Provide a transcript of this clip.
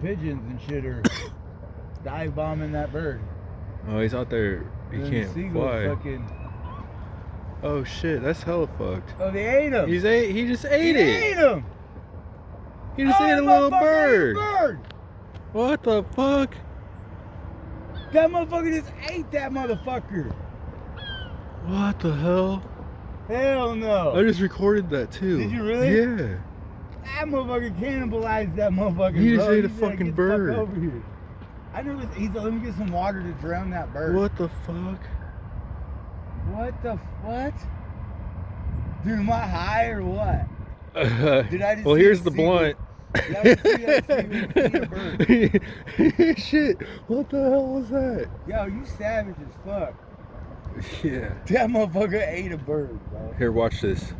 pigeons and shit are dive bombing that bird. Oh, he's out there. He And can't the fly. fucking. Oh shit, that's hella fucked. Oh, they ate him. He just ate He it. ate him. He just ate a that little motherfucker bird. ate a bird. What the fuck? That motherfucker just ate that motherfucker. What the hell? Hell no. I just recorded that too. Did you really? Yeah. That motherfucker cannibalized that motherfucker. He just bro. ate a He said, fucking "Get the fuck bird." over here. I know he said, let me get some water to drown that bird. What the fuck? What the what? Dude, am I high or what? Did I just well, see here's a the seagull? blunt. Did I just see that seagull eat a bird? Shit, what the hell was that? Yo, you savage as fuck. Yeah. That motherfucker ate a bird, bro. Here, watch this.